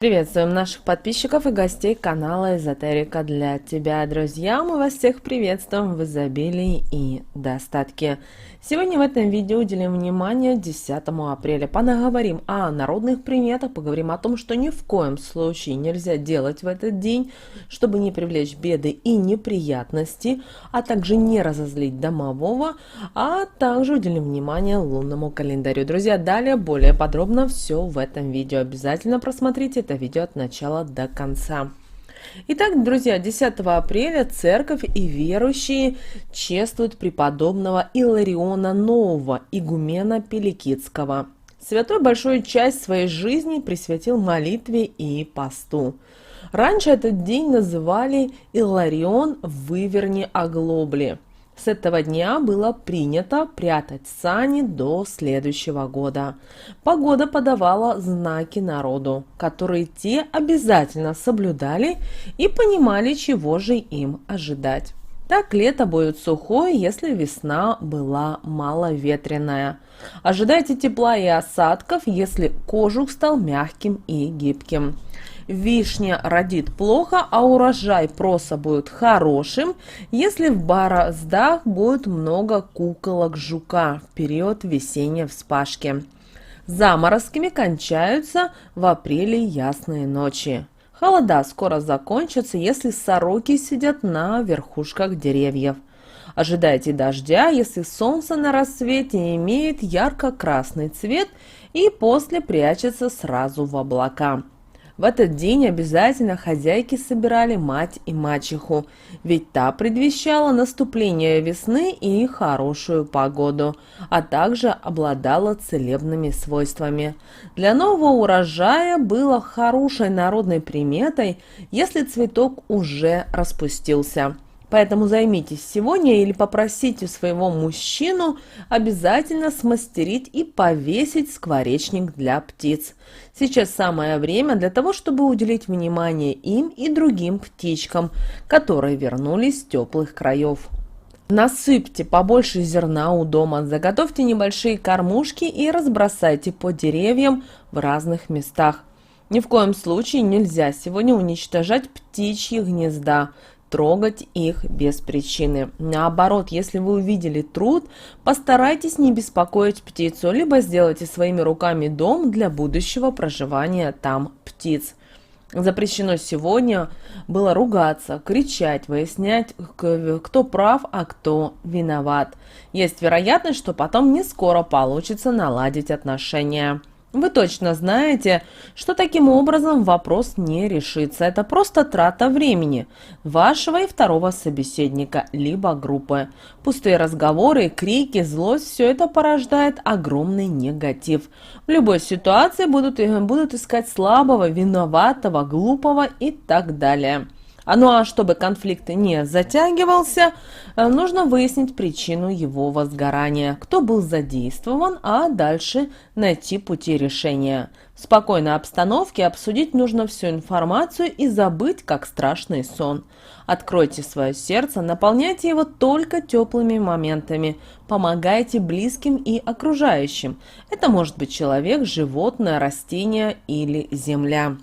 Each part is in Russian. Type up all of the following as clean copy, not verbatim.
Приветствуем наших подписчиков и гостей канала Эзотерика для тебя, друзья. Мы вас всех приветствуем в изобилии и достатке. Сегодня в этом видео уделим внимание 10 апреля. Поговорим о народных приметах, поговорим о том, что ни в коем случае нельзя делать в этот день, чтобы не привлечь беды и неприятности, а также не разозлить домового, а также уделим внимание лунному календарю. Друзья, далее более подробно все в этом видео. Обязательно просмотрите это видео от начала до конца. Итак, друзья, 10 апреля церковь и верующие чествуют преподобного Илариона Нового, игумена Пеликидского. Святой большую часть своей жизни присвятил молитве и посту. Раньше этот день называли Иларион выверни оглобли. С этого дня было принято прятать сани до следующего года. Погода подавала знаки народу, которые те обязательно соблюдали и понимали, чего же им ожидать. Так лето будет сухое, если весна была маловетренная. Ожидайте тепла и осадков, если кожух стал мягким и гибким. Вишня родит плохо, а урожай проса будет хорошим, если в бороздах будет много куколок жука в период весенней вспашки. Заморозками кончаются в апреле ясные ночи. Холода скоро закончатся, если сороки сидят на верхушках деревьев. Ожидайте дождя, если солнце на рассвете имеет ярко-красный цвет и после прячется сразу в облака. В этот день обязательно хозяйки собирали мать и мачеху, ведь та предвещала наступление весны и хорошую погоду, а также обладала целебными свойствами. Для нового урожая было хорошей народной приметой, если цветок уже распустился. Поэтому займитесь сегодня или попросите своего мужчину обязательно смастерить и повесить скворечник для птиц. Сейчас самое время для того, чтобы уделить внимание им и другим птичкам, которые вернулись с теплых краев. Насыпьте побольше зерна у дома, заготовьте небольшие кормушки и разбросайте по деревьям в разных местах. Ни в коем случае нельзя сегодня уничтожать птичьи гнезда, трогать их без причины. Наоборот, если вы увидели труд, постарайтесь не беспокоить птицу, либо сделайте своими руками дом для будущего проживания там птиц. Запрещено сегодня было ругаться, кричать, выяснять, кто прав, а кто виноват. Есть вероятность, что потом не скоро получится наладить отношения. Вы точно знаете, что таким образом вопрос не решится. Это просто трата времени вашего и второго собеседника, либо группы. Пустые разговоры, крики, злость – все это порождает огромный негатив. В любой ситуации будут искать слабого, виноватого, глупого и так далее. Ну а чтобы конфликт не затягивался, нужно выяснить причину его возгорания, кто был задействован, а дальше найти пути решения. В спокойной обстановке обсудить нужно всю информацию и забыть, как страшный сон. Откройте свое сердце, наполняйте его только теплыми моментами, помогайте близким и окружающим. Это может быть человек, животное, растение или земля.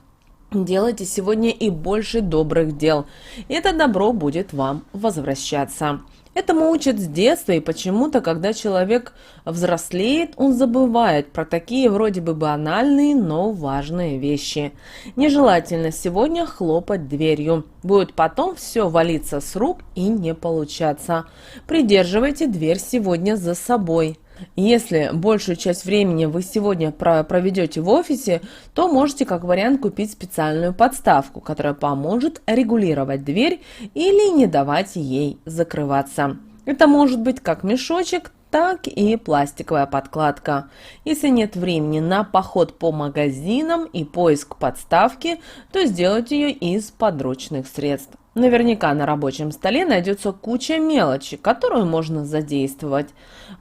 Делайте сегодня и больше добрых дел, и это добро будет вам возвращаться. Этому учат с детства, и почему-то, когда человек взрослеет, он забывает про такие вроде бы банальные, но важные вещи. Нежелательно сегодня хлопать дверью. Будет потом все валиться с рук и не получаться. Придерживайте дверь сегодня за собой. Если большую часть времени вы сегодня проведете в офисе, то можете как вариант купить специальную подставку, которая поможет регулировать дверь или не давать ей закрываться. Это может быть как мешочек, так и пластиковая подкладка. Если нет времени на поход по магазинам и поиск подставки, то сделайте ее из подручных средств. Наверняка на рабочем столе найдется куча мелочи, которую можно задействовать.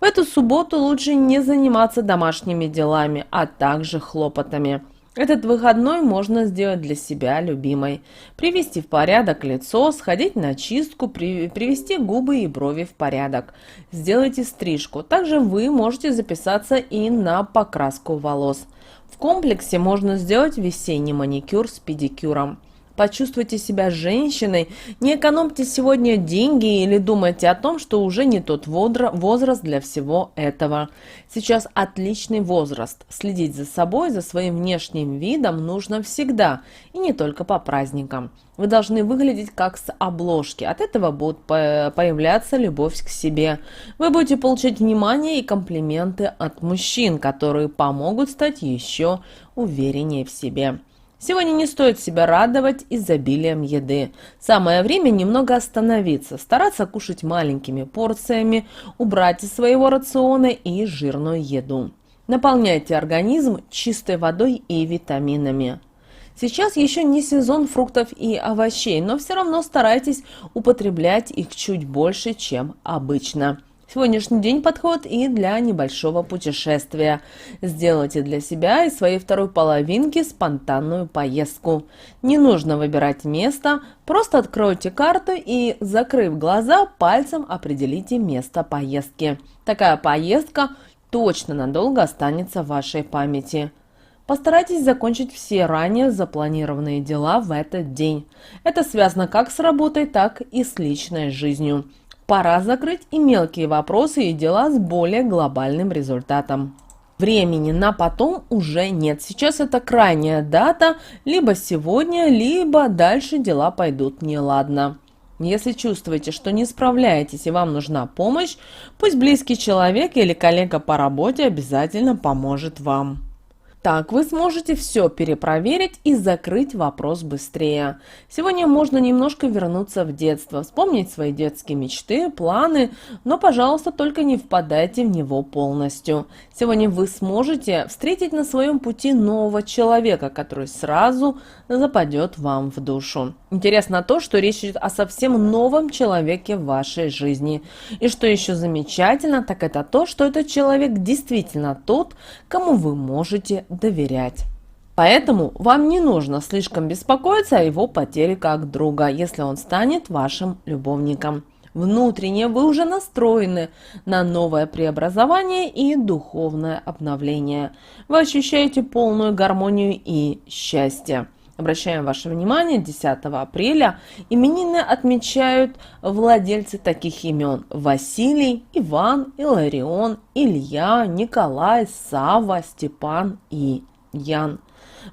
В эту субботу лучше не заниматься домашними делами, а также хлопотами. Этот выходной можно сделать для себя любимой. Привести в порядок лицо, сходить на чистку, привести губы и брови в порядок. Сделайте стрижку. Также вы можете записаться и на покраску волос. В комплексе можно сделать весенний маникюр с педикюром. Почувствуйте себя женщиной, не экономьте сегодня деньги или думайте о том, что уже не тот возраст для всего этого. Сейчас отличный возраст. Следить за собой, за своим внешним видом нужно всегда, и не только по праздникам. Вы должны выглядеть как с обложки. От этого будет появляться любовь к себе. Вы будете получать внимание и комплименты от мужчин, которые помогут стать еще увереннее в себе. Сегодня не стоит себя радовать изобилием еды. Самое время немного остановиться, стараться кушать маленькими порциями, убрать из своего рациона и жирную еду. Наполняйте организм чистой водой и витаминами. Сейчас еще не сезон фруктов и овощей, но все равно старайтесь употреблять их чуть больше, чем обычно. Сегодняшний день подходит и для небольшого путешествия. Сделайте для себя и своей второй половинки спонтанную поездку. Не нужно выбирать место, просто откройте карту и, закрыв глаза, пальцем определите место поездки. Такая поездка точно надолго останется в вашей памяти. Постарайтесь закончить все ранее запланированные дела в этот день. Это связано как с работой, так и с личной жизнью. Пора закрыть и мелкие вопросы и дела с более глобальным результатом. Времени на потом уже нет. Сейчас это крайняя дата, либо сегодня, либо дальше дела пойдут неладно. Если чувствуете, что не справляетесь и вам нужна помощь, пусть близкий человек или коллега по работе обязательно поможет вам. Так вы сможете все перепроверить и закрыть вопрос быстрее. Сегодня можно немножко вернуться в детство, вспомнить свои детские мечты, планы, но, пожалуйста, только не впадайте в него полностью. Сегодня вы сможете встретить на своем пути нового человека, который сразу западет вам в душу. Интересно то, что речь идет о совсем новом человеке в вашей жизни. И что еще замечательно, так это то, что этот человек действительно тот, кому вы можете доверять. Поэтому вам не нужно слишком беспокоиться о его потере как друга, если он станет вашим любовником. Внутренне вы уже настроены на новое преобразование и духовное обновление. Вы ощущаете полную гармонию и счастье. Обращаем ваше внимание, 10 апреля именины отмечают владельцы таких имен: Василий, Иван, Иларион, Илья, Николай, Савва, Степан и Ян.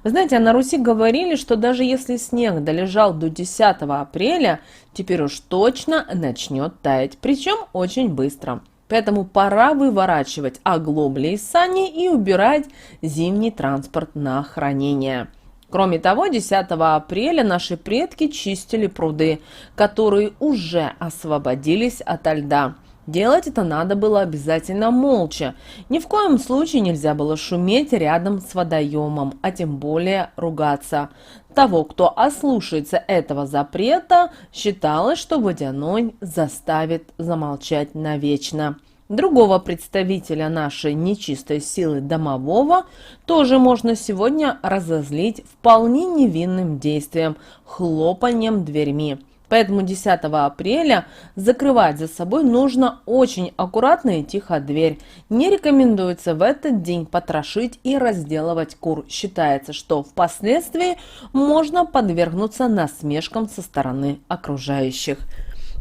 Вы знаете, а на Руси говорили, что даже если снег долежал до 10 апреля, теперь уж точно начнет таять, причем очень быстро. Поэтому пора выворачивать оглобли из сани и убирать зимний транспорт на хранение. Кроме того, 10 апреля наши предки чистили пруды, которые уже освободились ото льда. Делать это надо было обязательно молча. Ни в коем случае нельзя было шуметь рядом с водоемом, а тем более ругаться. Того, кто ослушается этого запрета, считалось, что водяной заставит замолчать навечно. Другого представителя нашей нечистой силы домового тоже можно сегодня разозлить вполне невинным действием – хлопанием дверьми. Поэтому 10 апреля закрывать за собой нужно очень аккуратно и тихо дверь. Не рекомендуется в этот день потрошить и разделывать кур. Считается, что впоследствии можно подвергнуться насмешкам со стороны окружающих.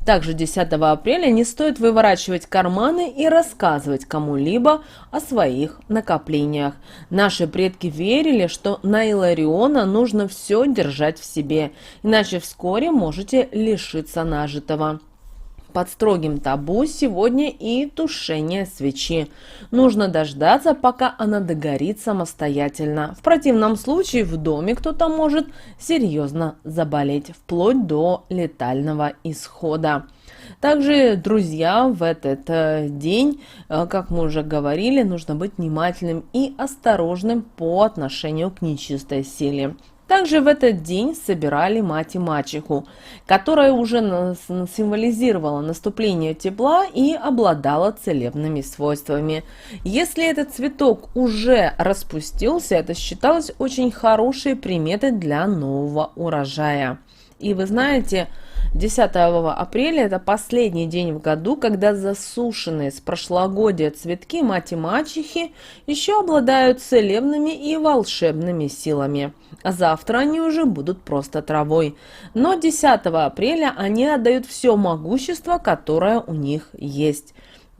Также 10 апреля не стоит выворачивать карманы и рассказывать кому-либо о своих накоплениях. Наши предки верили, что на Илариона нужно все держать в себе, иначе вскоре можете лишиться нажитого. Под строгим табу сегодня и тушение свечи. Нужно дождаться, пока она догорит самостоятельно. В противном случае в доме кто-то может серьезно заболеть, вплоть до летального исхода. Также, друзья, в этот день, как мы уже говорили, нужно быть внимательным и осторожным по отношению к нечистой силе. Также в этот день собирали мать и мачеху, которая уже символизировала наступление тепла и обладала целебными свойствами. Если этот цветок уже распустился, это считалось очень хорошей приметой для нового урожая. И вы знаете, 10 апреля – это последний день в году, когда засушенные с прошлогодия цветки мать и мачехи еще обладают целебными и волшебными силами. А завтра они уже будут просто травой. Но 10 апреля они отдают все могущество, которое у них есть.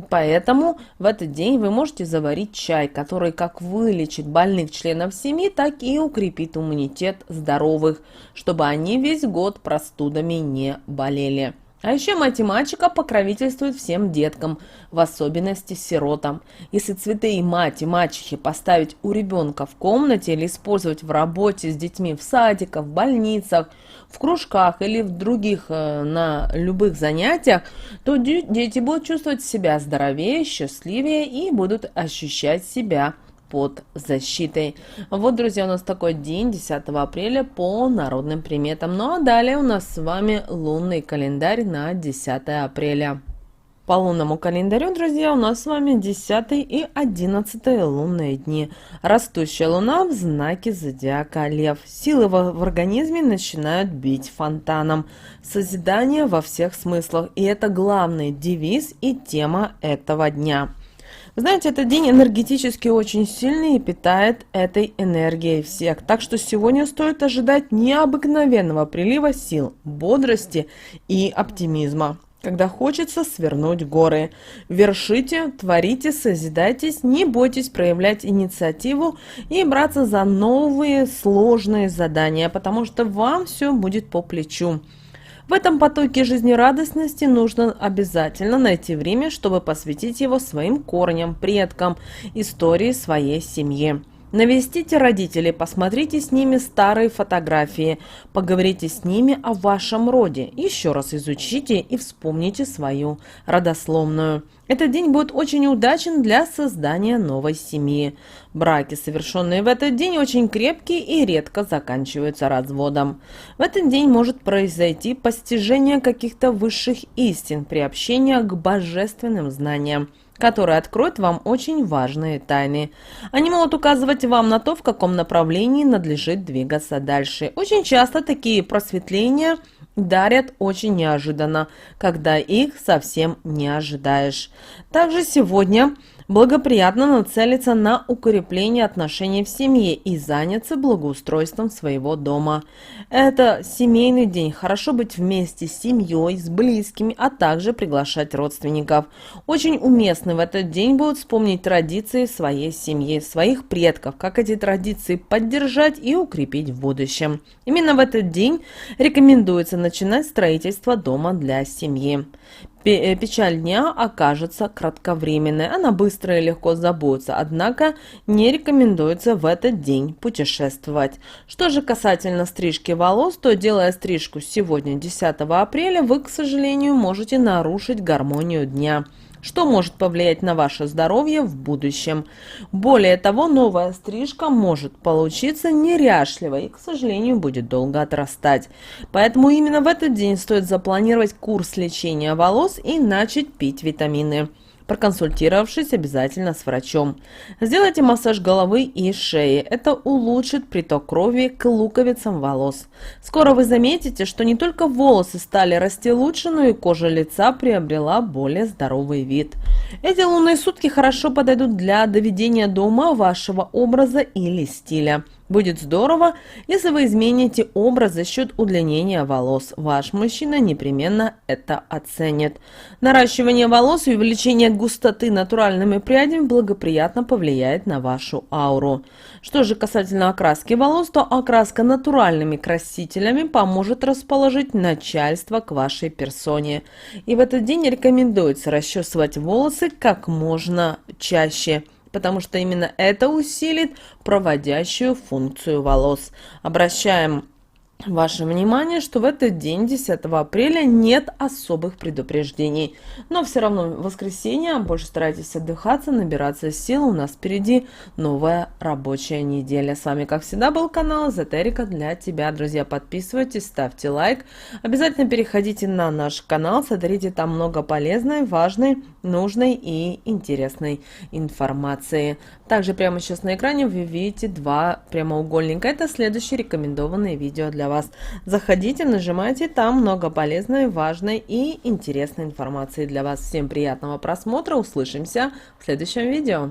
Поэтому в этот день вы можете заварить чай, который как вылечит больных членов семьи, так и укрепит иммунитет здоровых, чтобы они весь год простудами не болели. А еще математика покровительствует всем деткам, в особенности сиротам. Если цветы и мать и мачехи поставить у ребенка в комнате или использовать в работе с детьми в садиках, в больницах, в кружках или в других на любых занятиях, то дети будут чувствовать себя здоровее, счастливее и будут ощущать себя под защитой. Вот, друзья, у нас такой день, 10 апреля, по народным приметам. Ну а далее у нас с вами лунный календарь на 10 апреля. По лунному календарю, друзья, у нас с вами 10 и 11 лунные дни. Растущая луна в знаке зодиака Лев. Силы в организме начинают бить фонтаном. Созидание во всех смыслах. И это главный девиз и тема этого дня. Вы знаете, этот день энергетически очень сильный и питает этой энергией всех. Так что сегодня стоит ожидать необыкновенного прилива сил, бодрости и оптимизма. Когда хочется свернуть горы. Вершите, творите, созидайтесь, не бойтесь проявлять инициативу и браться за новые сложные задания, потому что вам все будет по плечу. В этом потоке жизнерадостности нужно обязательно найти время, чтобы посвятить его своим корням, предкам, истории своей семьи. Навестите родителей, посмотрите с ними старые фотографии, поговорите с ними о вашем роде, еще раз изучите и вспомните свою родословную. Этот день будет очень удачен для создания новой семьи. Браки, совершенные в этот день, очень крепкие и редко заканчиваются разводом. В этот день может произойти постижение каких-то высших истин, приобщение к божественным знаниям, которые откроют вам очень важные тайны. Они могут указывать вам на то, в каком направлении надлежит двигаться дальше. Очень часто такие просветления дарят очень неожиданно, когда их совсем не ожидаешь. Также сегодня благоприятно нацелиться на укрепление отношений в семье и заняться благоустройством своего дома. Это семейный день, хорошо быть вместе с семьей, с близкими, а также приглашать родственников. Очень уместны в этот день будут вспомнить традиции своей семьи, своих предков, как эти традиции поддержать и укрепить в будущем. Именно в этот день рекомендуется начинать строительство дома для семьи. Печаль дня окажется кратковременной, она быстро и легко забудется, однако не рекомендуется в этот день путешествовать. Что же касательно стрижки волос, то делая стрижку сегодня, 10 апреля, вы, к сожалению, можете нарушить гармонию дня, что может повлиять на ваше здоровье в будущем. Более того, новая стрижка может получиться неряшливой и, к сожалению, будет долго отрастать. Поэтому именно в этот день стоит запланировать курс лечения волос и начать пить витамины, проконсультировавшись обязательно с врачом. Сделайте массаж головы и шеи. Это улучшит приток крови к луковицам волос. Скоро вы заметите, что не только волосы стали расти лучше, но и кожа лица приобрела более здоровый вид. Эти лунные сутки хорошо подойдут для доведения до ума вашего образа или стиля. Будет здорово, если вы измените образ за счет удлинения волос. Ваш мужчина непременно это оценит. Наращивание волос и увеличение густоты натуральными прядями благоприятно повлияет на вашу ауру. Что же касательно окраски волос, то окраска натуральными красителями поможет расположить начальство к вашей персоне. И в этот день рекомендуется расчесывать волосы как можно чаще, потому что именно это усилит проводящую функцию волос. Обращаем ваше внимание, что в этот день, 10 апреля, нет особых предупреждений. Но все равно в воскресенье больше старайтесь отдыхаться, набираться сил. У нас впереди новая рабочая неделя. С вами, как всегда, был канал Эзотерика для тебя. Друзья, подписывайтесь, ставьте лайк. Обязательно переходите на наш канал, смотрите, там много полезной, важной, нужной и интересной информации. Также прямо сейчас на экране вы видите два прямоугольника. Это следующие рекомендованные видео для вас. вас. Заходите, нажимайте, там много полезной, важной и интересной информации для вас. Всем приятного просмотра, услышимся в следующем видео.